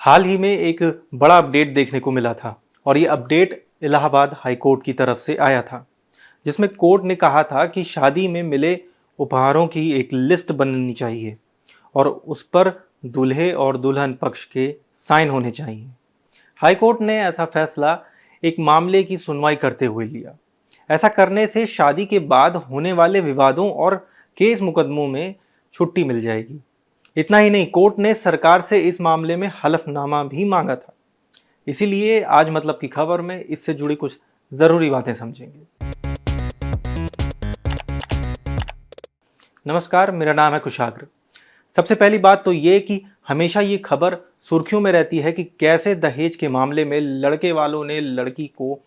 हाल ही में एक बड़ा अपडेट देखने को मिला था और ये अपडेट इलाहाबाद हाई कोर्ट की तरफ से आया था, जिसमें कोर्ट ने कहा था कि शादी में मिले उपहारों की एक लिस्ट बननी चाहिए और उस पर दूल्हे और दुल्हन पक्ष के साइन होने चाहिए। हाई कोर्ट ने ऐसा फैसला एक मामले की सुनवाई करते हुए लिया। ऐसा करने से शादी के बाद होने वाले विवादों और केस मुकदमों में छुट्टी मिल जाएगी। इतना ही नहीं, कोर्ट ने सरकार से इस मामले में हलफनामा भी मांगा था। इसीलिए आज मतलब की खबर में इससे जुड़ी कुछ जरूरी बातें समझेंगे। नमस्कार, मेरा नाम है कुशाग्र। सबसे पहली बात तो ये कि हमेशा ये खबर सुर्खियों में रहती है कि कैसे दहेज के मामले में लड़के वालों ने लड़की को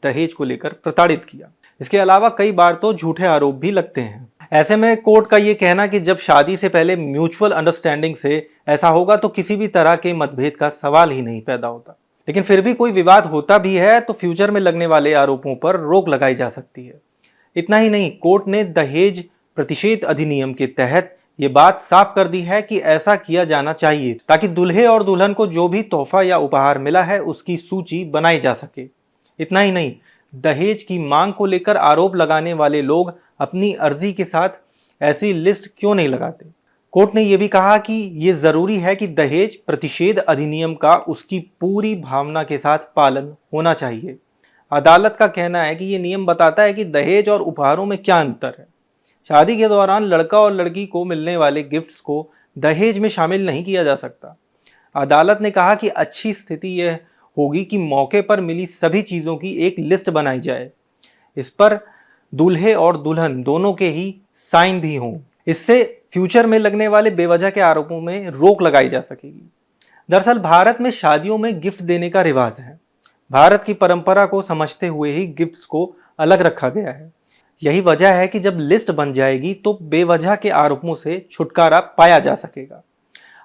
दहेज को लेकर प्रताड़ित किया। इसके अलावा कई बार तो झूठे आरोप भी लगते हैं। ऐसे में कोर्ट का ये कहना कि जब शादी से पहले म्यूचुअल अंडरस्टैंडिंग से ऐसा होगा तो किसी भी तरह के मतभेद का सवाल ही नहीं पैदा होता। लेकिन फिर भी कोई विवाद होता भी है तो फ्यूचर में लगने वाले आरोपों पर रोक लगाई जा सकती है। इतना ही नहीं, कोर्ट ने दहेज प्रतिषेध अधिनियम के तहत ये बात साफ कर दी है कि ऐसा किया जाना चाहिए ताकि दूल्हे और दुल्हन को जो भी तोहफा या उपहार मिला है उसकी सूची बनाई जा सके। इतना ही नहीं, दहेज की मांग को लेकर आरोप लगाने वाले लोग अपनी अर्जी के साथ ऐसी लिस्ट क्यों नहीं लगाते। कोर्ट ने यह भी कहा कि यह जरूरी है कि दहेज प्रतिषेध अधिनियम का उसकी पूरी भावना के साथ पालन होना चाहिए। अदालत का कहना है कि यह नियम बताता है कि दहेज और उपहारों में क्या अंतर है। शादी के दौरान लड़का और लड़की को मिलने वाले गिफ्ट्स को दहेज में शामिल नहीं किया जा सकता। अदालत ने कहा कि अच्छी स्थिति यह होगी कि मौके पर मिली सभी चीजों की एक लिस्ट बनाई जाए। इस पर दूल्हे और दुल्हन दोनों के ही साइन भी हों। इससे फ्यूचर में लगने वाले बेवजह के आरोपों में रोक लगाई जा सकेगी। दरअसल भारत में शादियों में गिफ्ट देने का रिवाज है। भारत की परंपरा को समझते हुए ही गिफ्ट्स को अलग रखा गया है। यही वजह है कि जब लिस्ट बन जाएगी तो बेवजह के आरोपों से छुटकारा पाया जा सकेगा।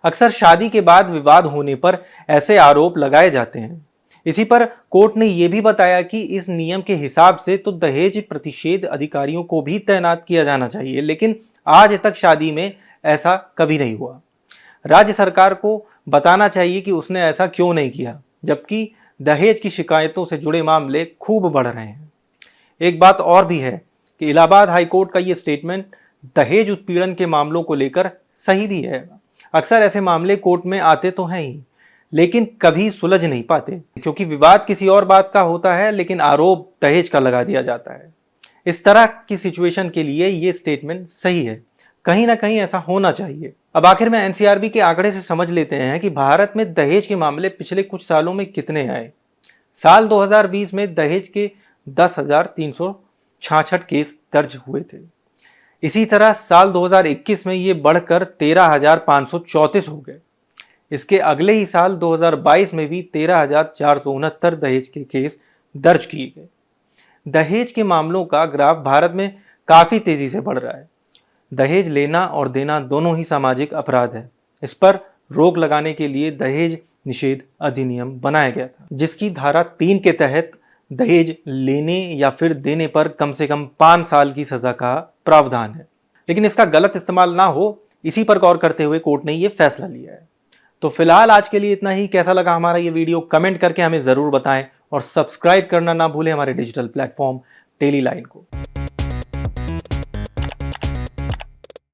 अक्सर शादी के बाद विवाद होने पर ऐसे आरोप लगाए जाते हैं। इसी पर कोर्ट ने यह भी बताया कि इस नियम के हिसाब से तो दहेज प्रतिषेध अधिकारियों को भी तैनात किया जाना चाहिए, लेकिन आज तक शादी में ऐसा कभी नहीं हुआ। राज्य सरकार को बताना चाहिए कि उसने ऐसा क्यों नहीं किया, जबकि दहेज की शिकायतों से जुड़े मामले खूब बढ़ रहे हैं। एक बात और भी है कि इलाहाबाद हाईकोर्ट का यह स्टेटमेंट दहेज उत्पीड़न के मामलों को लेकर सही भी है। अक्सर ऐसे मामले कोर्ट में आते तो हैं ही, लेकिन कभी सुलझ नहीं पाते क्योंकि विवाद किसी और बात का होता है लेकिन आरोप दहेज का लगा दिया जाता है। इस तरह की सिचुएशन के लिए ये स्टेटमेंट सही है। कहीं ना कहीं ऐसा होना चाहिए। अब आखिर में एनसीआरबी के आंकड़े से समझ लेते हैं कि भारत में दहेज के मामले पिछले कुछ सालों में कितने आए। साल 2020 में दहेज के 10,366 केस दर्ज हुए थे। इसी तरह साल 2021 में ये बढ़कर 13,534 हो गए। इसके अगले ही साल 2022 में भी 13,469 दहेज के केस दर्ज किए गए। दहेज के मामलों का ग्राफ भारत में काफी तेजी से बढ़ रहा है। दहेज लेना और देना दोनों ही सामाजिक अपराध है। इस पर रोक लगाने के लिए दहेज निषेध अधिनियम बनाया गया था, जिसकी धारा 3 के तहत दहेज लेने या फिर देने पर कम से कम 5 साल की सजा का प्रावधान है। लेकिन इसका गलत इस्तेमाल ना हो, इसी पर गौर करते हुए कोर्ट ने यह फैसला लिया है। तो फिलहाल आज के लिए इतना ही। कैसा लगा हमारा ये वीडियो कमेंट करके हमें जरूर बताएं और सब्सक्राइब करना ना भूलें हमारे डिजिटल प्लेटफॉर्म डेली लाइन को।